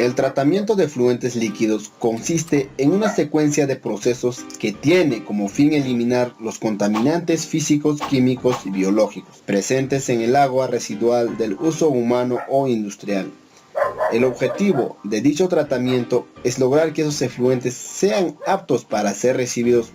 El tratamiento de efluentes líquidos consiste en una secuencia de procesos que tiene como fin eliminar los contaminantes físicos, químicos y biológicos presentes en el agua residual del uso humano o industrial. El objetivo de dicho tratamiento es lograr que esos efluentes sean aptos para ser recibidos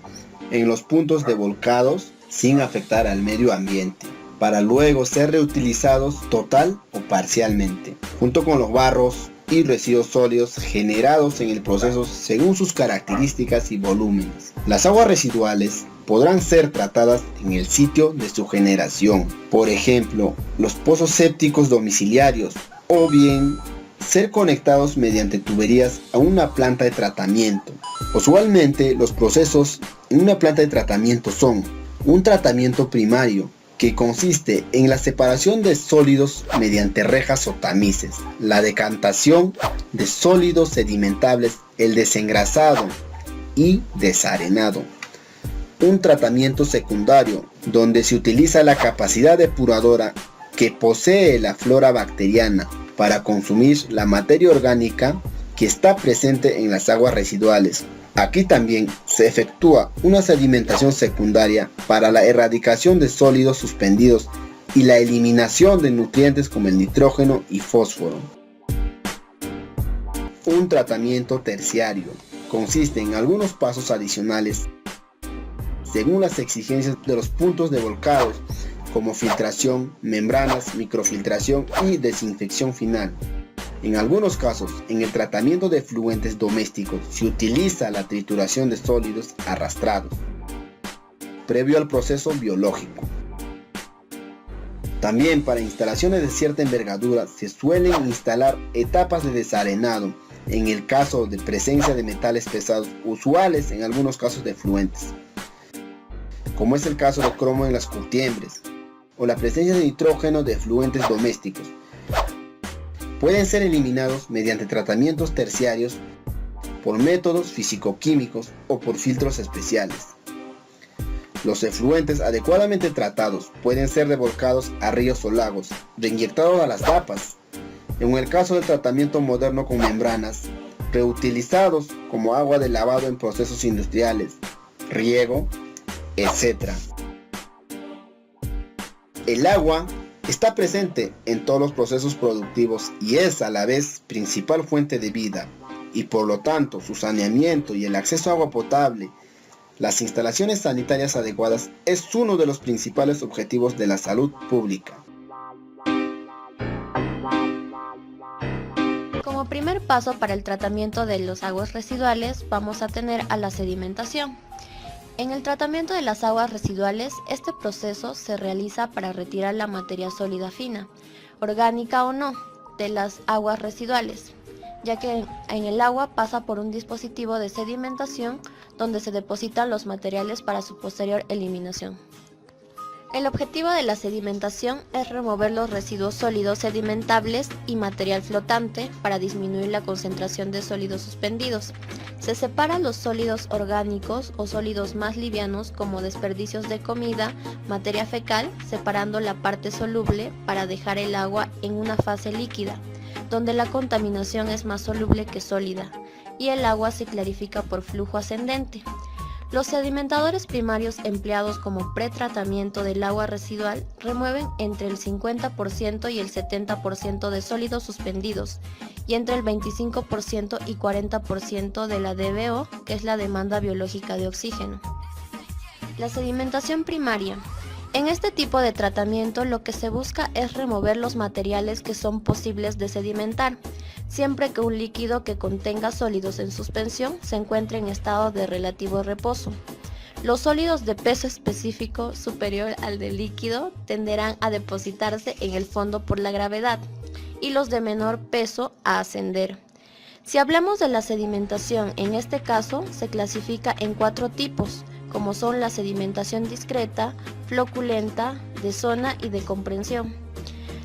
en los puntos de volcados sin afectar al medio ambiente, para luego ser reutilizados total o parcialmente, junto con los barros y residuos sólidos generados en el proceso según sus características y volúmenes. Las aguas residuales podrán ser tratadas en el sitio de su generación, por ejemplo, los pozos sépticos domiciliarios, o bien ser conectados mediante tuberías a una planta de tratamiento. Usualmente los procesos en una planta de tratamiento son un tratamiento primario, que consiste en la separación de sólidos mediante rejas o tamices, la decantación de sólidos sedimentables, el desengrasado y desarenado. Un tratamiento secundario, donde se utiliza la capacidad depuradora que posee la flora bacteriana para consumir la materia orgánica que está presente en las aguas residuales. Aquí también se efectúa una sedimentación secundaria para la erradicación de sólidos suspendidos y la eliminación de nutrientes como el nitrógeno y fósforo. Un tratamiento terciario consiste en algunos pasos adicionales según las exigencias de los puntos de volcados, como filtración, membranas, microfiltración y desinfección final. En algunos casos, en el tratamiento de efluentes domésticos se utiliza la trituración de sólidos arrastrados, previo al proceso biológico. También para instalaciones de cierta envergadura se suelen instalar etapas de desarenado, en el caso de presencia de metales pesados usuales en algunos casos de efluentes, como es el caso de cromo en las curtiembres, o la presencia de nitrógeno de efluentes domésticos. Pueden ser eliminados mediante tratamientos terciarios, por métodos físico-químicos o por filtros especiales. Los efluentes adecuadamente tratados pueden ser revolcados a ríos o lagos, reinyectados a las tapas, en el caso del tratamiento moderno con membranas, reutilizados como agua de lavado en procesos industriales, riego, etc. El agua está presente en todos los procesos productivos y es a la vez principal fuente de vida, y por lo tanto su saneamiento y el acceso a agua potable, las instalaciones sanitarias adecuadas es uno de los principales objetivos de la salud pública. Como primer paso para el tratamiento de las aguas residuales vamos a tener a la sedimentación. En el tratamiento de las aguas residuales, este proceso se realiza para retirar la materia sólida fina, orgánica o no, de las aguas residuales, ya que en el agua pasa por un dispositivo de sedimentación donde se depositan los materiales para su posterior eliminación. El objetivo de la sedimentación es remover los residuos sólidos sedimentables y material flotante para disminuir la concentración de sólidos suspendidos. Se separan los sólidos orgánicos o sólidos más livianos como desperdicios de comida, materia fecal, separando la parte soluble para dejar el agua en una fase líquida, donde la contaminación es más soluble que sólida, y el agua se clarifica por flujo ascendente. Los sedimentadores primarios empleados como pretratamiento del agua residual remueven entre el 50% y el 70% de sólidos suspendidos y entre el 25% y 40% de la DBO, que es la demanda biológica de oxígeno. La sedimentación primaria. En este tipo de tratamiento lo que se busca es remover los materiales que son posibles de sedimentar, siempre que un líquido que contenga sólidos en suspensión se encuentre en estado de relativo reposo. Los sólidos de peso específico superior al del líquido tenderán a depositarse en el fondo por la gravedad y los de menor peso a ascender. Si hablamos de la sedimentación, en este caso se clasifica en 4 tipos, como son la sedimentación discreta, floculenta, de zona y de comprensión.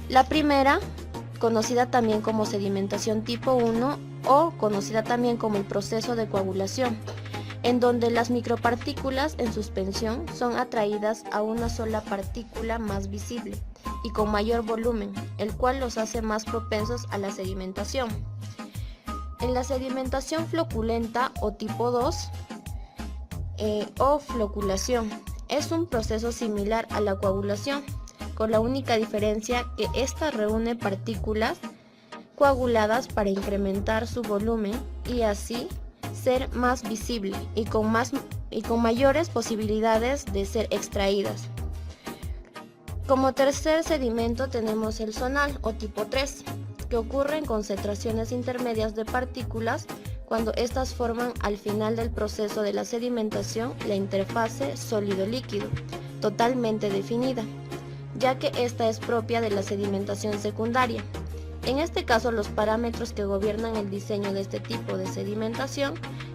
La primera, conocida también como sedimentación tipo 1 o conocida también como el proceso de coagulación, en donde las micropartículas en suspensión son atraídas a una sola partícula más visible y con mayor volumen, el cual los hace más propensos a la sedimentación. En la sedimentación floculenta o tipo 2 o floculación es un proceso similar a la coagulación, con la única diferencia que ésta reúne partículas coaguladas para incrementar su volumen y así ser más visible y con mayores posibilidades de ser extraídas. Como tercer sedimento tenemos el zonal o tipo 3, que ocurre en concentraciones intermedias de partículas cuando éstas forman al final del proceso de la sedimentación la interfase sólido-líquido, totalmente definida, ya que esta es propia de la sedimentación secundaria. En este caso, los parámetros que gobiernan el diseño de este tipo de sedimentación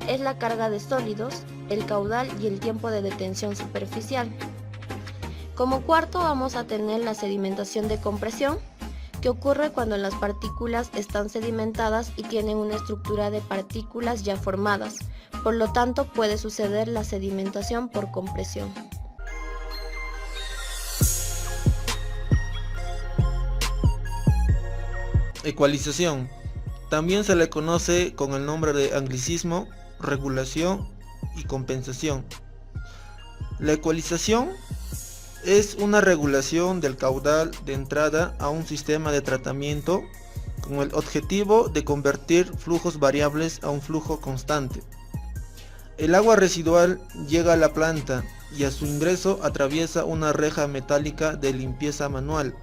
es la carga de sólidos, el caudal y el tiempo de detención superficial. Como cuarto vamos a tener la sedimentación de compresión, que ocurre cuando las partículas están sedimentadas y tienen una estructura de partículas ya formadas, por lo tanto puede suceder la sedimentación por compresión. Ecualización. También se le conoce con el nombre de anglicismo, regulación y compensación. La ecualización es una regulación del caudal de entrada a un sistema de tratamiento con el objetivo de convertir flujos variables a un flujo constante. El agua residual llega a la planta y a su ingreso atraviesa una reja metálica de limpieza manual,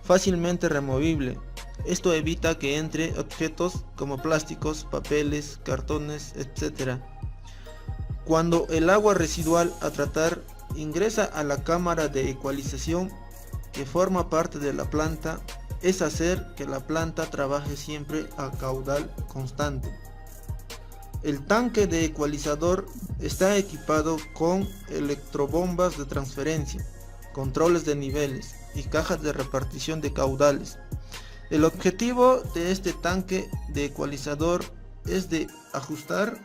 fácilmente removible. Esto evita que entre objetos como plásticos, papeles, cartones, etc. Cuando el agua residual a tratar ingresa a la cámara de ecualización que forma parte de la planta, es hacer que la planta trabaje siempre a caudal constante. El tanque de ecualizador está equipado con electrobombas de transferencia, controles de niveles y cajas de repartición de caudales. El objetivo de este tanque de ecualizador es de ajustar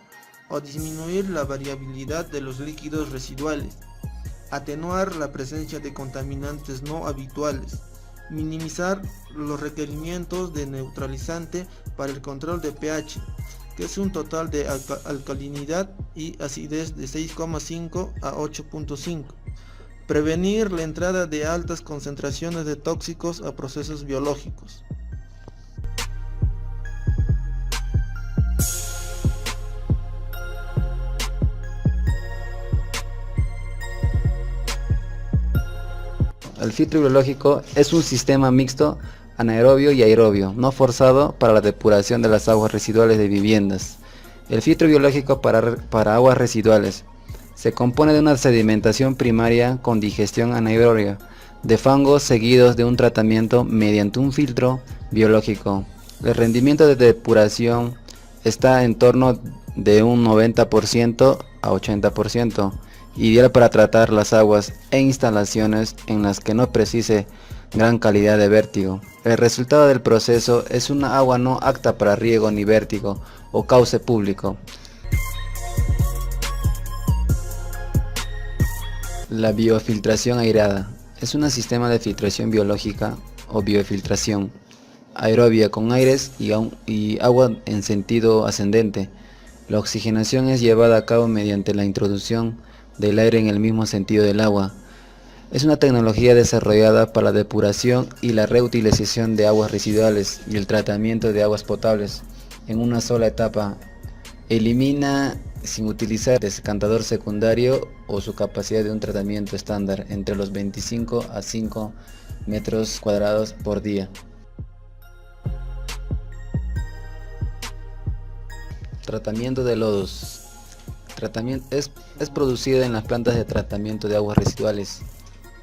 o disminuir la variabilidad de los líquidos residuales, atenuar la presencia de contaminantes no habituales, minimizar los requerimientos de neutralizante para el control de pH, que es un total de alcalinidad y acidez de 6,5 a 8,5, prevenir la entrada de altas concentraciones de tóxicos a procesos biológicos. El filtro biológico es un sistema mixto anaerobio y aerobio, no forzado para la depuración de las aguas residuales de viviendas. El filtro biológico para aguas residuales se compone de una sedimentación primaria con digestión anaerobia de fangos seguidos de un tratamiento mediante un filtro biológico. El rendimiento de depuración está en torno de un 90% a 80%, ideal para tratar las aguas e instalaciones en las que no precise gran calidad de vértigo. El resultado del proceso es una agua no apta para riego ni vértigo o cauce público. La biofiltración airada es un sistema de filtración biológica o biofiltración aerobia con aires y agua en sentido ascendente. La oxigenación es llevada a cabo mediante la introducción del aire en el mismo sentido del agua. Es una tecnología desarrollada para la depuración y la reutilización de aguas residuales y el tratamiento de aguas potables en una sola etapa. Elimina sin utilizar descantador secundario o su capacidad de un tratamiento estándar entre los 25 a 5 metros cuadrados por día. Tratamiento de lodos. Es producida en las plantas de tratamiento de aguas residuales.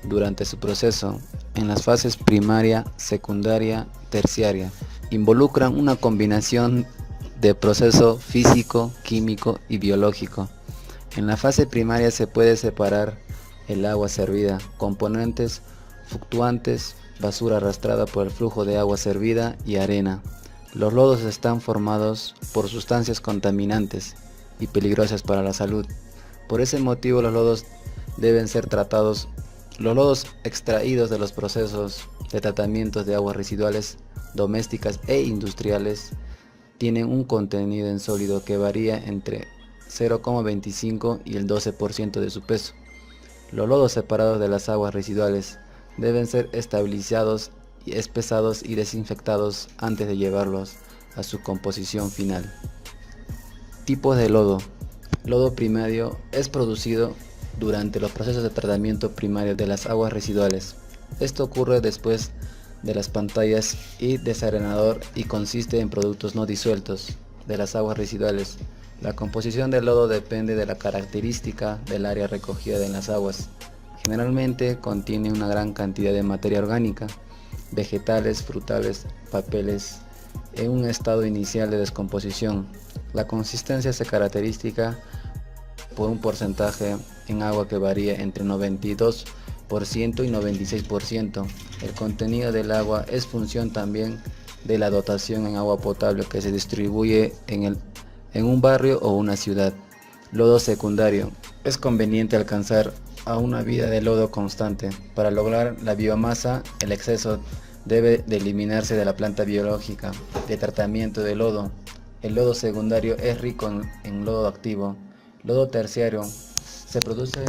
Durante su proceso, en las fases primaria, secundaria, terciaria, involucran una combinación de proceso físico, químico y biológico. En la fase primaria se puede separar el agua servida, componentes fluctuantes, basura arrastrada por el flujo de agua servida y arena. Los lodos están formados por sustancias contaminantes y peligrosas para la salud. Por ese motivo los lodos deben ser tratados. Los lodos extraídos de los procesos de tratamiento de aguas residuales domésticas e industriales tienen un contenido en sólido que varía entre 0,25 y el 12% de su peso. Los lodos separados de las aguas residuales deben ser estabilizados, espesados y desinfectados antes de llevarlos a su composición final. Tipos de lodo. Lodo primario es producido durante los procesos de tratamiento primario de las aguas residuales. Esto ocurre después de las pantallas y desarenador y consiste en productos no disueltos de las aguas residuales. La composición del lodo depende de la característica del área recogida en las aguas. Generalmente contiene una gran cantidad de materia orgánica, vegetales, frutales, papeles, en un estado inicial de descomposición. La consistencia se caracteriza por un porcentaje en agua que varía entre 92% y 96%. El contenido del agua es función también de la dotación en agua potable que se distribuye en un barrio o una ciudad. Lodo secundario. Es conveniente alcanzar a una vida de lodo constante. Para lograr la biomasa, el exceso debe de eliminarse de la planta biológica de tratamiento de lodo. El lodo secundario es rico en lodo activo. Lodo terciario se produce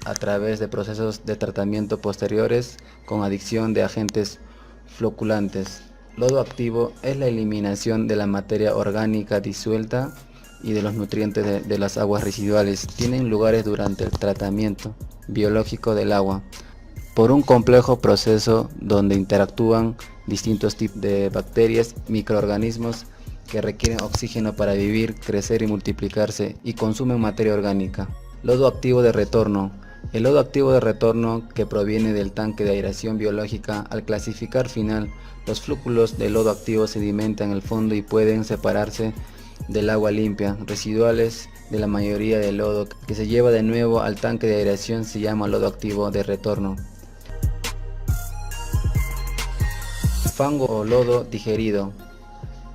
a través de procesos de tratamiento posteriores con adición de agentes floculantes. Lodo activo es la eliminación de la materia orgánica disuelta y de los nutrientes de las aguas residuales. Tienen lugares durante el tratamiento biológico del agua por un complejo proceso donde interactúan distintos tipos de bacterias, microorganismos que requieren oxígeno para vivir, crecer y multiplicarse y consumen materia orgánica. Lodo activo de retorno. El lodo activo de retorno que proviene del tanque de aireación biológica, al clasificar final, los flúculos de lodo activo sedimentan el fondo y pueden separarse del agua limpia. Residuales de la mayoría del lodo que se lleva de nuevo al tanque de aireación se llama lodo activo de retorno. Fango o lodo digerido.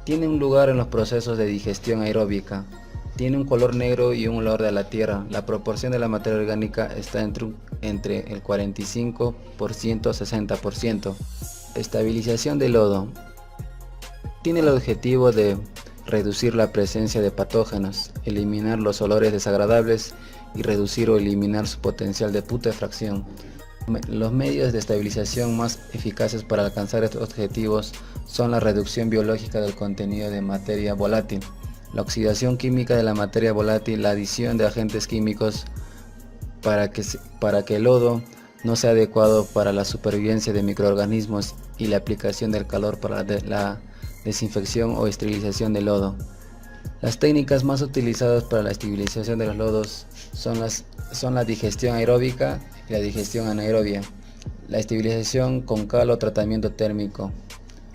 Tiene un lugar en los procesos de digestión aeróbica. Tiene un color negro y un olor de la tierra. La proporción de la materia orgánica está entre el 45% y 60%. Estabilización del lodo. Tiene el objetivo de reducir la presencia de patógenos, eliminar los olores desagradables y reducir o eliminar su potencial de putrefacción. Los medios de estabilización más eficaces para alcanzar estos objetivos son la reducción biológica del contenido de materia volátil, la oxidación química de la materia volátil, la adición de agentes químicos para que el lodo no sea adecuado para la supervivencia de microorganismos y la aplicación del calor para la desinfección o esterilización del lodo. Las técnicas más utilizadas para la estabilización de los lodos son la digestión aeróbica y la digestión anaerobia. La estabilización con cal o tratamiento térmico.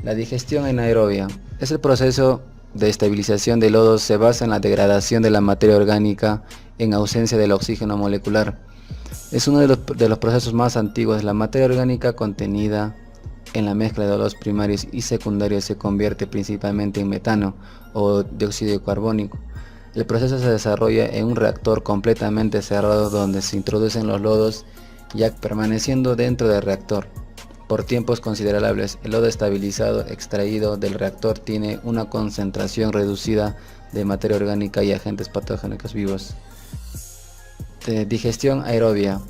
La digestión anaerobia es el proceso de estabilización de lodos. Se basa en la degradación de la materia orgánica en ausencia del oxígeno molecular. Es uno de los procesos más antiguos. La materia orgánica contenida en la mezcla de lodos primarios y secundarios se convierte principalmente en metano o dióxido de carbono. El proceso se desarrolla en un reactor completamente cerrado donde se introducen los lodos ya permaneciendo dentro del reactor por tiempos considerables. El lodo estabilizado extraído del reactor tiene una concentración reducida de materia orgánica y agentes patogénicos vivos. Digestión aerobia.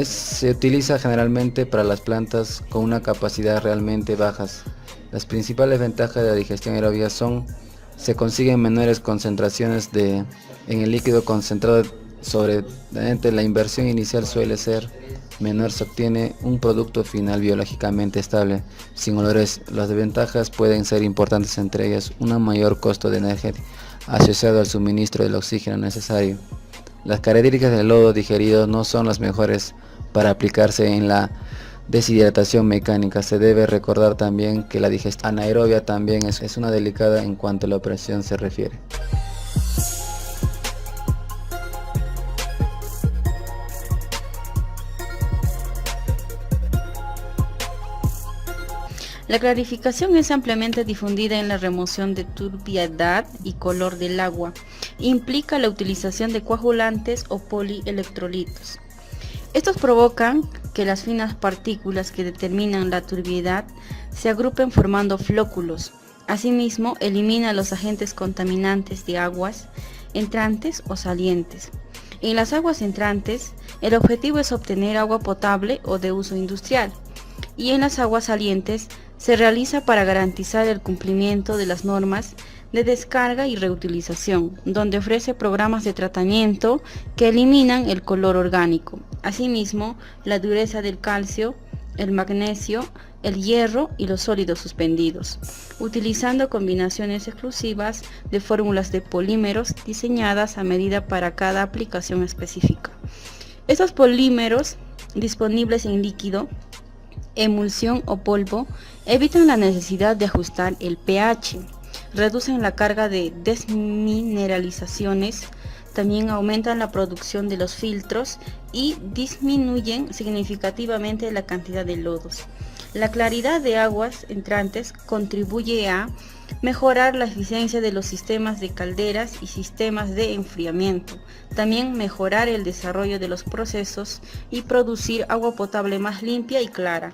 Se utiliza generalmente para las plantas con una capacidad realmente bajas. Las principales ventajas de la digestión aerobia se consiguen menores concentraciones en el líquido concentrado. La inversión inicial suele ser menor, se obtiene un producto final biológicamente estable, sin olores. Las desventajas pueden ser importantes, entre ellas un mayor costo de energía asociado al suministro del oxígeno necesario. Las características del lodo digerido no son las mejores para aplicarse en la deshidratación mecánica. Se debe recordar también que la digestión anaerobia también es una delicada en cuanto a la operación se refiere. La clarificación es ampliamente difundida en la remoción de turbiedad y color del agua. Implica la utilización de coagulantes o polielectrolitos. Estos provocan que las finas partículas que determinan la turbiedad se agrupen formando flóculos. Asimismo, elimina los agentes contaminantes de aguas entrantes o salientes. En las aguas entrantes, el objetivo es obtener agua potable o de uso industrial, y en las aguas salientes se realiza para garantizar el cumplimiento de las normas de descarga y reutilización, donde ofrece programas de tratamiento que eliminan el color orgánico. Asimismo, la dureza del calcio, el magnesio, el hierro y los sólidos suspendidos, utilizando combinaciones exclusivas de fórmulas de polímeros diseñadas a medida para cada aplicación específica. Estos polímeros, disponibles en líquido, emulsión o polvo, evitan la necesidad de ajustar el pH, reducen la carga de desmineralizaciones, también aumentan la producción de los filtros y disminuyen significativamente la cantidad de lodos. La claridad de aguas entrantes contribuye a mejorar la eficiencia de los sistemas de calderas y sistemas de enfriamiento, también mejorar el desarrollo de los procesos y producir agua potable más limpia y clara.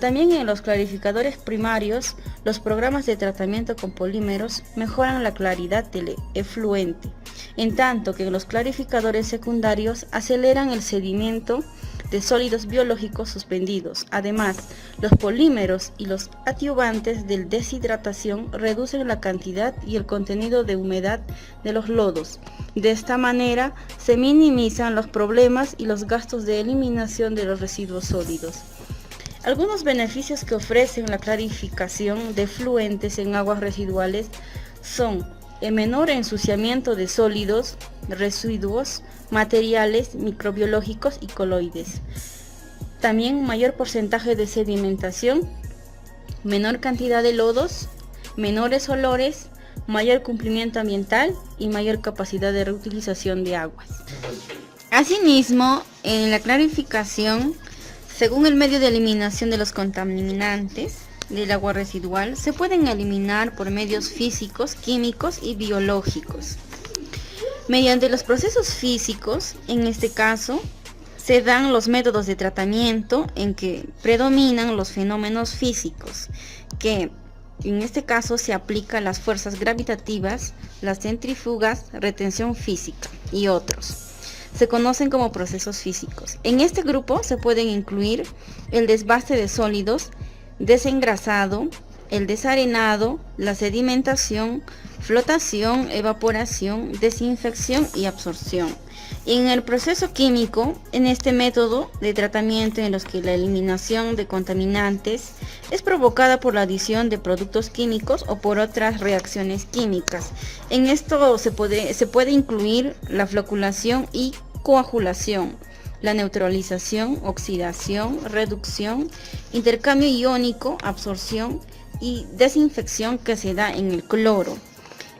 También en los clarificadores primarios, los programas de tratamiento con polímeros mejoran la claridad del efluente, en tanto que en los clarificadores secundarios aceleran el sedimento de sólidos biológicos suspendidos. Además, los polímeros y los adjuvantes de deshidratación reducen la cantidad y el contenido de humedad de los lodos. De esta manera, se minimizan los problemas y los gastos de eliminación de los residuos sólidos. Algunos beneficios que ofrecen la clarificación de efluentes en aguas residuales son el menor ensuciamiento de sólidos, residuos, materiales microbiológicos y coloides. También mayor porcentaje de sedimentación, menor cantidad de lodos, menores olores, mayor cumplimiento ambiental y mayor capacidad de reutilización de aguas. Asimismo, en la clarificación, según el medio de eliminación de los contaminantes del agua residual, se pueden eliminar por medios físicos, químicos y biológicos. Mediante los procesos físicos, en este caso, se dan los métodos de tratamiento en que predominan los fenómenos físicos, que en este caso se aplica las fuerzas gravitativas, las centrífugas, retención física y otros. Se conocen como procesos físicos. En este grupo se pueden incluir el desbaste de sólidos, desengrasado, el desarenado, la sedimentación, flotación, evaporación, desinfección y absorción. Y en el proceso químico, en este método de tratamiento en los que la eliminación de contaminantes es provocada por la adición de productos químicos o por otras reacciones químicas. En esto se puede incluir la floculación y coagulación, la neutralización, oxidación, reducción, intercambio iónico, absorción y desinfección que se da en el cloro.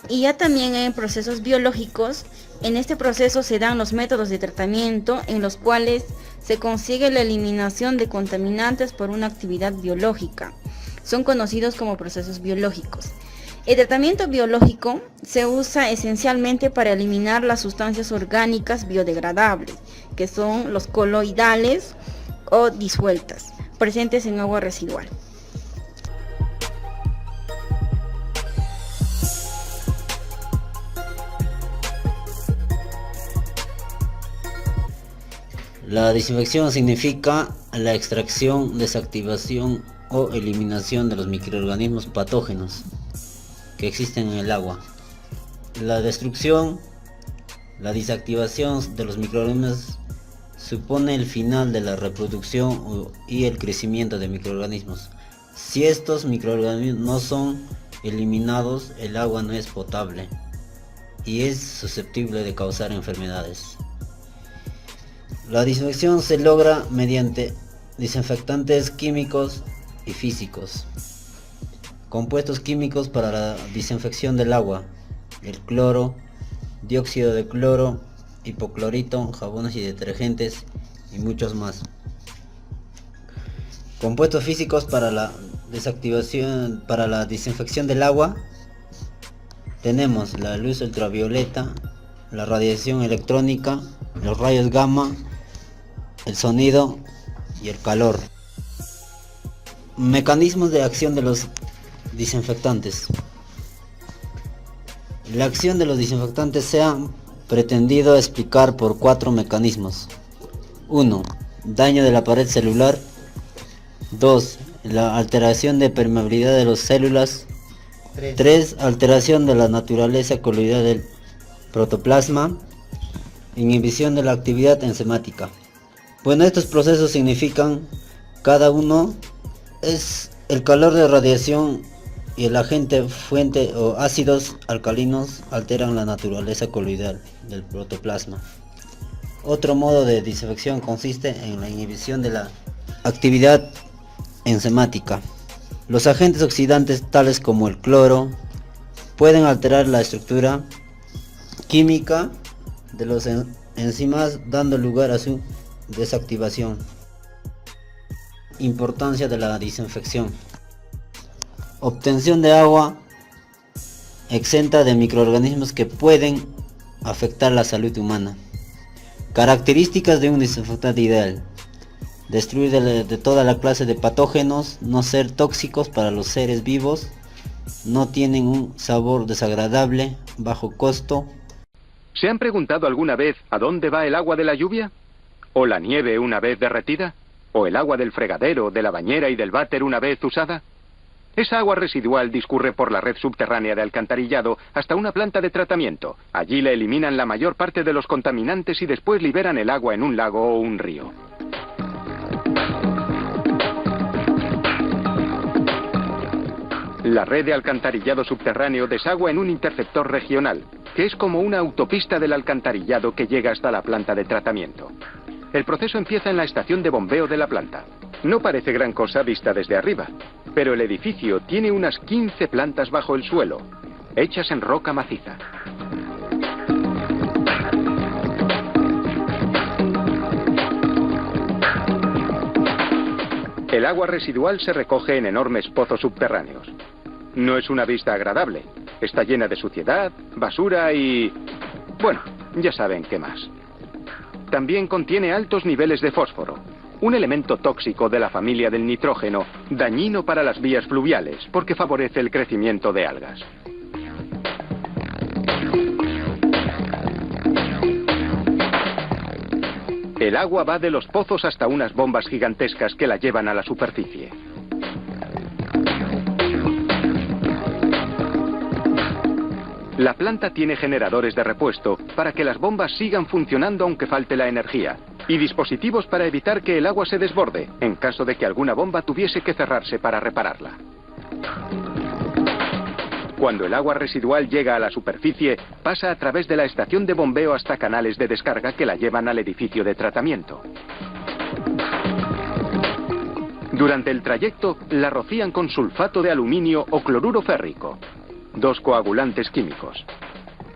Y ya también en procesos biológicos, en este proceso se dan los métodos de tratamiento en los cuales se consigue la eliminación de contaminantes por una actividad biológica. Son conocidos como procesos biológicos. El tratamiento biológico se usa esencialmente para eliminar las sustancias orgánicas biodegradables, que son los coloidales o disueltas, presentes en agua residual. La desinfección significa la extracción, desactivación o eliminación de los microorganismos patógenos que existen en el agua. La destrucción, la desactivación de los microorganismos supone el final de la reproducción y el crecimiento de microorganismos. Si estos microorganismos no son eliminados, el agua no es potable y es susceptible de causar enfermedades. La desinfección se logra mediante desinfectantes químicos y físicos. Compuestos químicos para la desinfección del agua: el cloro, dióxido de cloro, hipoclorito, jabones y detergentes y muchos más. Compuestos físicos para la desinfección del agua: tenemos la luz ultravioleta, la radiación electrónica, los rayos gamma, el sonido y el calor. Mecanismos de acción de los desinfectantes. La acción de los desinfectantes se ha pretendido explicar por 4 mecanismos. 1. Daño de la pared celular. 2. La alteración de permeabilidad de las células. 3. Alteración de la naturaleza coloidal del protoplasma. Inhibición de la actividad enzimática. Bueno, estos procesos significan, cada uno es el calor de radiación y el agente fuente o ácidos alcalinos alteran la naturaleza coloidal del protoplasma. Otro modo de desinfección consiste en la inhibición de la actividad enzimática. Los agentes oxidantes tales como el cloro pueden alterar la estructura química de los enzimas, dando lugar a su desactivación. Importancia de la desinfección. Obtención de agua exenta de microorganismos que pueden afectar la salud humana. Características de un desinfectante ideal: destruir de toda la clase de patógenos, no ser tóxicos para los seres vivos, no tienen un sabor desagradable, bajo costo. ¿Se han preguntado alguna vez a dónde va el agua de la lluvia? ¿O la nieve una vez derretida? ¿O el agua del fregadero, de la bañera y del váter una vez usada? Esa agua residual discurre por la red subterránea de alcantarillado hasta una planta de tratamiento. Allí le eliminan la mayor parte de los contaminantes y después liberan el agua en un lago o un río. La red de alcantarillado subterráneo desagua en un interceptor regional, que es como una autopista del alcantarillado que llega hasta la planta de tratamiento. El proceso empieza en la estación de bombeo de la planta. No parece gran cosa vista desde arriba, pero el edificio tiene unas 15 plantas bajo el suelo, hechas en roca maciza. El agua residual se recoge en enormes pozos subterráneos. No es una vista agradable. Está llena de suciedad, basura y... bueno, ya saben qué más. También contiene altos niveles de fósforo, un elemento tóxico de la familia del nitrógeno, dañino para las vías fluviales, porque favorece el crecimiento de algas. El agua va de los pozos hasta unas bombas gigantescas que la llevan a la superficie. La planta tiene generadores de repuesto para que las bombas sigan funcionando aunque falte la energía, y dispositivos para evitar que el agua se desborde, en caso de que alguna bomba tuviese que cerrarse para repararla. Cuando el agua residual llega a la superficie, pasa a través de la estación de bombeo hasta canales de descarga que la llevan al edificio de tratamiento. Durante el trayecto, la rocían con sulfato de aluminio o cloruro férrico, dos coagulantes químicos.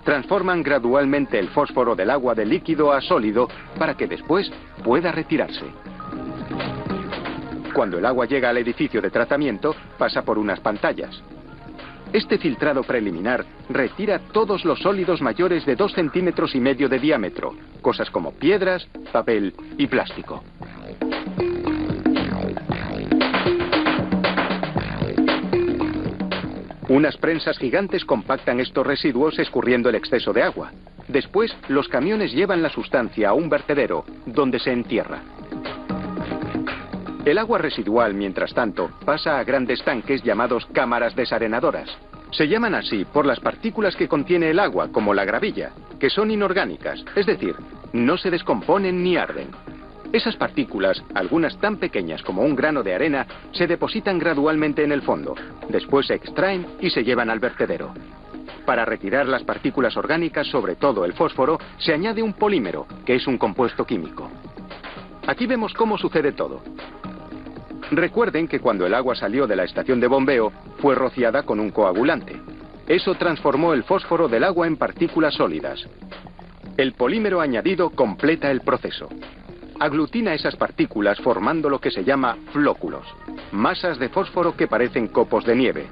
Transforman gradualmente el fósforo del agua de líquido a sólido para que después pueda retirarse. Cuando el agua llega al edificio de tratamiento, pasa por unas pantallas. Este filtrado preliminar retira todos los sólidos mayores de 2,5 centímetros de diámetro, cosas como piedras, papel y plástico. Unas prensas gigantes compactan estos residuos escurriendo el exceso de agua. Después, los camiones llevan la sustancia a un vertedero, donde se entierra. El agua residual, mientras tanto, pasa a grandes tanques llamados cámaras desarenadoras. Se llaman así por las partículas que contiene el agua, como la gravilla, que son inorgánicas, es decir, no se descomponen ni arden. Esas partículas, algunas tan pequeñas como un grano de arena, se depositan gradualmente en el fondo. Después se extraen y se llevan al vertedero. Para retirar las partículas orgánicas, sobre todo el fósforo, se añade un polímero, que es un compuesto químico. Aquí vemos cómo sucede todo. Recuerden que cuando el agua salió de la estación de bombeo, fue rociada con un coagulante. Eso transformó el fósforo del agua en partículas sólidas. El polímero añadido completa el proceso. Aglutina esas partículas formando lo que se llama flóculos, masas de fósforo que parecen copos de nieve.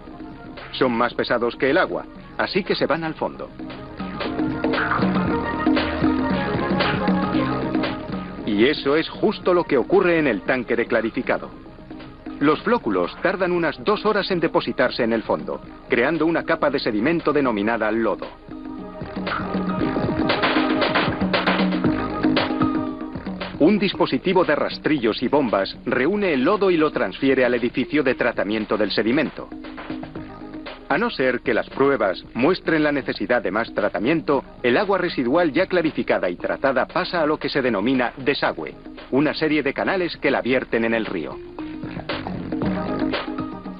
Son más pesados que el agua, así que se van al fondo. Y eso es justo lo que ocurre en el tanque de clarificado. Los flóculos tardan unas 2 horas en depositarse en el fondo, creando una capa de sedimento denominada lodo. Un dispositivo de rastrillos y bombas reúne el lodo y lo transfiere al edificio de tratamiento del sedimento. A no ser que las pruebas muestren la necesidad de más tratamiento, el agua residual ya clarificada y tratada pasa a lo que se denomina desagüe, una serie de canales que la vierten en el río.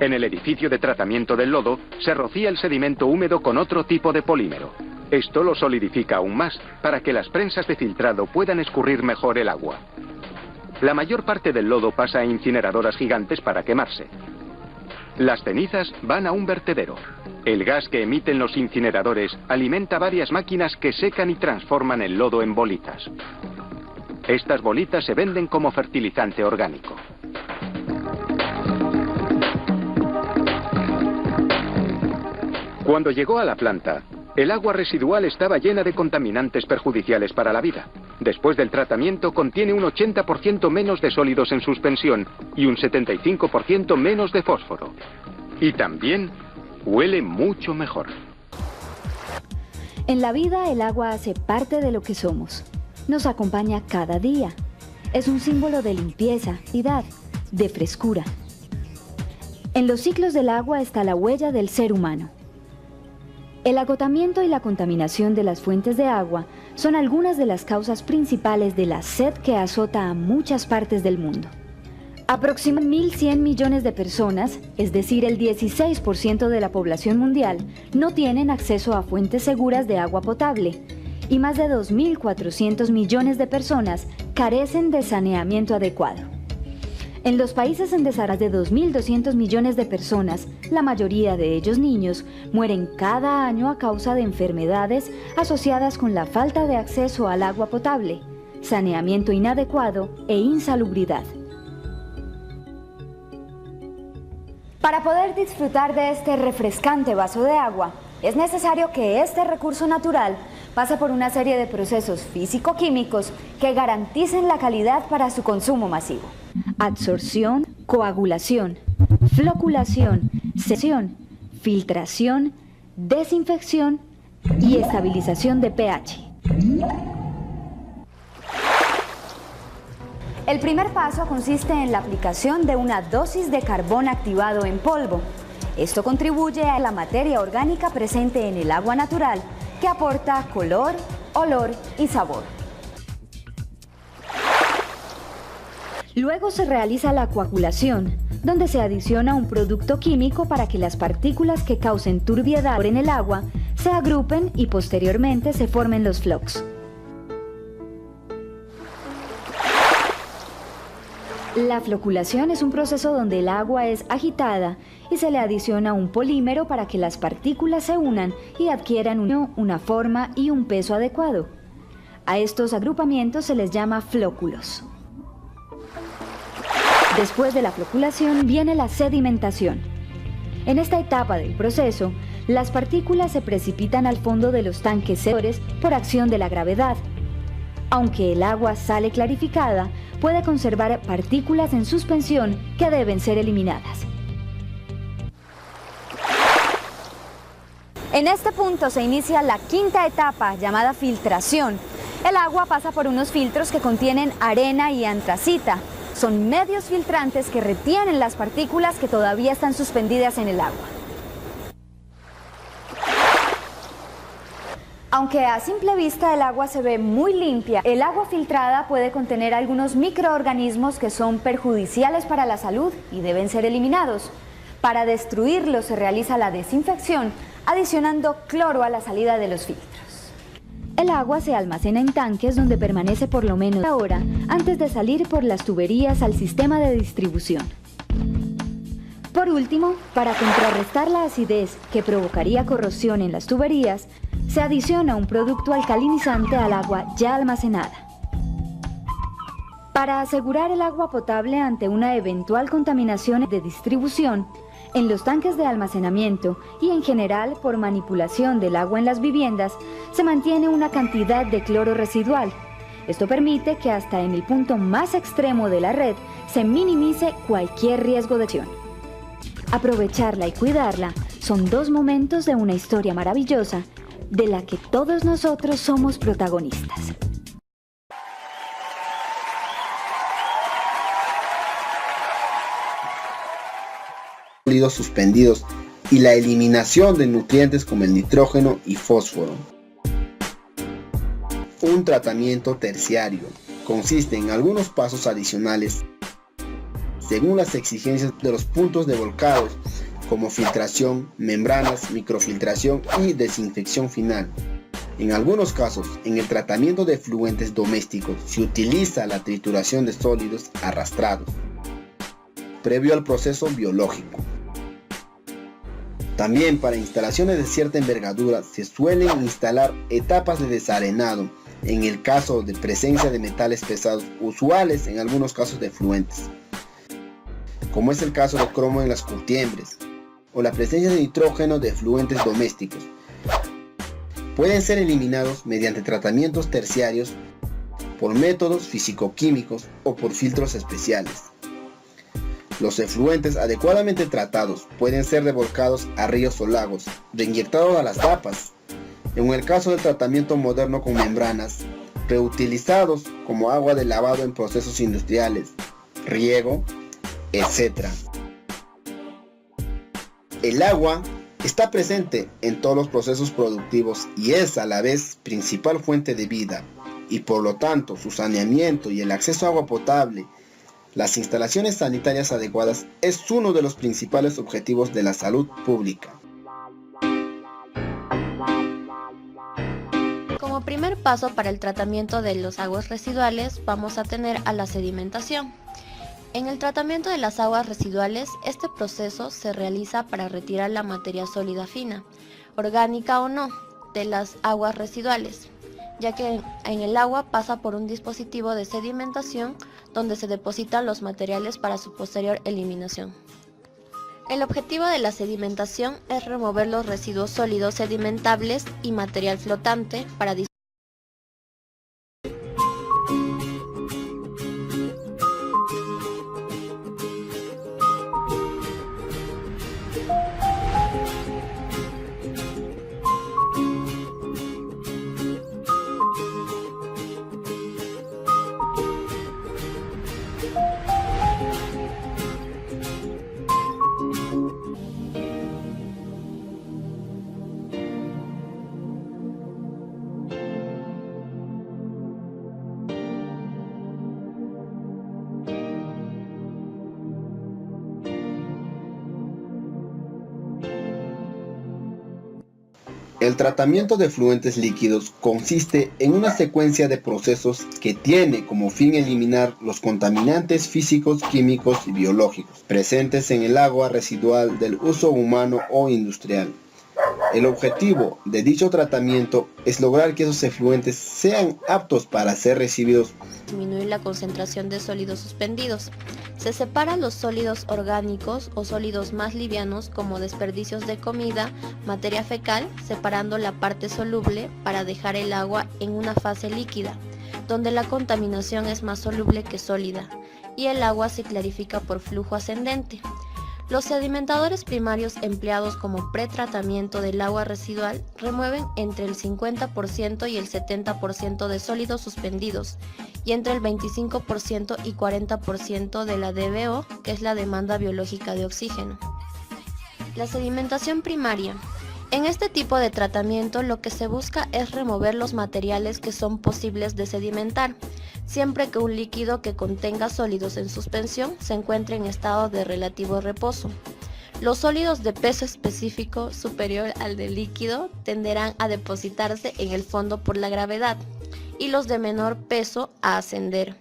En el edificio de tratamiento del lodo se rocía el sedimento húmedo con otro tipo de polímero. Esto lo solidifica aún más para que las prensas de filtrado puedan escurrir mejor el agua. La mayor parte del lodo pasa a incineradoras gigantes para quemarse. Las cenizas van a un vertedero. El gas que emiten los incineradores alimenta varias máquinas que secan y transforman el lodo en bolitas. Estas bolitas se venden como fertilizante orgánico. Cuando llegó a la planta, el agua residual estaba llena de contaminantes perjudiciales para la vida. Después del tratamiento contiene un 80% menos de sólidos en suspensión y un 75% menos de fósforo. Y también huele mucho mejor. En la vida el agua hace parte de lo que somos. Nos acompaña cada día. Es un símbolo de limpieza, de frescura. En los ciclos del agua está la huella del ser humano. El agotamiento y la contaminación de las fuentes de agua son algunas de las causas principales de la sed que azota a muchas partes del mundo. Aproximadamente 1.100 millones de personas, es decir, el 16% de la población mundial, no tienen acceso a fuentes seguras de agua potable, y más de 2.400 millones de personas carecen de saneamiento adecuado. En los países en desarrollo de 2.200 millones de personas, la mayoría de ellos niños, mueren cada año a causa de enfermedades asociadas con la falta de acceso al agua potable, saneamiento inadecuado e insalubridad. Para poder disfrutar de este refrescante vaso de agua, es necesario que este recurso natural pase por una serie de procesos físico-químicos que garanticen la calidad para su consumo masivo. Adsorción, coagulación, floculación, sección, filtración, desinfección y estabilización de pH. El primer paso consiste en la aplicación de una dosis de carbón activado en polvo. Esto contribuye a la materia orgánica presente en el agua natural, que aporta color, olor y sabor. Luego se realiza la coagulación, donde se adiciona un producto químico para que las partículas que causen turbiedad en el agua se agrupen y posteriormente se formen los flocks. La floculación es un proceso donde el agua es agitada y se le adiciona un polímero para que las partículas se unan y adquieran una forma y un peso adecuado. A estos agrupamientos se les llama flóculos. Después de la floculación viene la sedimentación. En esta etapa del proceso, las partículas se precipitan al fondo de los tanques sedadores por acción de la gravedad. Aunque el agua sale clarificada, puede conservar partículas en suspensión que deben ser eliminadas. En este punto se inicia la quinta etapa, llamada filtración. El agua pasa por unos filtros que contienen arena y antracita. Son medios filtrantes que retienen las partículas que todavía están suspendidas en el agua. Aunque a simple vista el agua se ve muy limpia, el agua filtrada puede contener algunos microorganismos que son perjudiciales para la salud y deben ser eliminados. Para destruirlos se realiza la desinfección, adicionando cloro a la salida de los filtros. El agua se almacena en tanques donde permanece por lo menos una hora antes de salir por las tuberías al sistema de distribución. Por último, para contrarrestar la acidez que provocaría corrosión en las tuberías, se adiciona un producto alcalinizante al agua ya almacenada. Para asegurar el agua potable ante una eventual contaminación de distribución, en los tanques de almacenamiento y en general por manipulación del agua en las viviendas, se mantiene una cantidad de cloro residual, Esto permite que hasta en el punto más extremo de la red se minimice cualquier riesgo de acción. Aprovecharla y cuidarla son dos momentos de una historia maravillosa de la que todos nosotros somos protagonistas. Sólidos suspendidos y la eliminación de nutrientes como el nitrógeno y fósforo. Un tratamiento terciario consiste en algunos pasos adicionales según las exigencias de los puntos de volcado, como filtración, membranas, microfiltración y desinfección final. En algunos casos, en el tratamiento de efluentes domésticos se utiliza la trituración de sólidos arrastrados, previo al proceso biológico. También para instalaciones de cierta envergadura se suelen instalar etapas de desarenado en el caso de presencia de metales pesados usuales en algunos casos de efluentes, como es el caso de cromo en las curtiembres, o la presencia de nitrógeno de efluentes domésticos. Pueden ser eliminados mediante tratamientos terciarios, por métodos físico-químicos o por filtros especiales. Los efluentes adecuadamente tratados pueden ser revolcados a ríos o lagos, reinyectados a las tapas, en el caso del tratamiento moderno con membranas, reutilizados como agua de lavado en procesos industriales, riego, etc. El agua está presente en todos los procesos productivos y es a la vez principal fuente de vida, y por lo tanto su saneamiento y el acceso a agua potable, las instalaciones sanitarias adecuadas, es uno de los principales objetivos de la salud pública. Como primer paso para el tratamiento de las aguas residuales vamos a tener a la sedimentación. En el tratamiento de las aguas residuales, este proceso se realiza para retirar la materia sólida fina, orgánica o no, de las aguas residuales, ya que en el agua pasa por un dispositivo de sedimentación donde se depositan los materiales para su posterior eliminación. El objetivo de la sedimentación es remover los residuos sólidos sedimentables y material flotante para El tratamiento de efluentes líquidos consiste en una secuencia de procesos que tiene como fin eliminar los contaminantes físicos, químicos y biológicos presentes en el agua residual del uso humano o industrial. El objetivo de dicho tratamiento es lograr que esos efluentes sean aptos para ser recibidos. Disminuir la concentración de sólidos suspendidos. Se separan los sólidos orgánicos o sólidos más livianos como desperdicios de comida, materia fecal, separando la parte soluble para dejar el agua en una fase líquida, donde la contaminación es más soluble que sólida, y el agua se clarifica por flujo ascendente. Los sedimentadores primarios empleados como pretratamiento del agua residual remueven entre el 50% y el 70% de sólidos suspendidos y entre el 25% y 40% de la DBO, que es la demanda biológica de oxígeno. La sedimentación primaria. En este tipo de tratamiento lo que se busca es remover los materiales que son posibles de sedimentar, siempre que un líquido que contenga sólidos en suspensión se encuentre en estado de relativo reposo. Los sólidos de peso específico superior al del líquido tenderán a depositarse en el fondo por la gravedad y los de menor peso a ascender.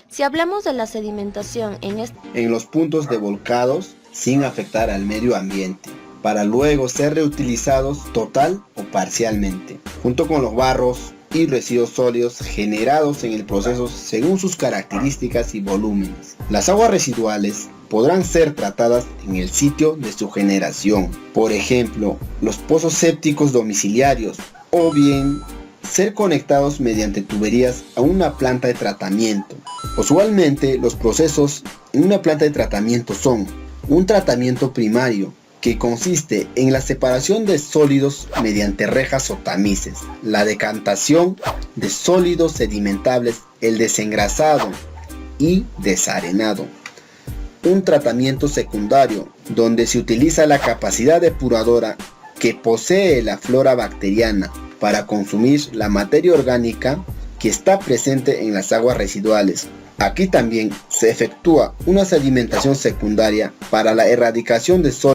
Si hablamos de la sedimentación en los puntos de volcados sin afectar al medio ambiente, para luego ser reutilizados total o parcialmente, junto con los barros y residuos sólidos generados en el proceso según sus características y volúmenes. Las aguas residuales podrán ser tratadas en el sitio de su generación, por ejemplo, los pozos sépticos domiciliarios, o bien ser conectados mediante tuberías a una planta de tratamiento. Usualmente los procesos en una planta de tratamiento son un tratamiento primario, que consiste en la separación de sólidos mediante rejas o tamices, la decantación de sólidos sedimentables, el desengrasado y desarenado. Un tratamiento secundario, donde se utiliza la capacidad depuradora que posee la flora bacteriana para consumir la materia orgánica que está presente en las aguas residuales. Aquí también se efectúa una sedimentación secundaria para la erradicación de sólidos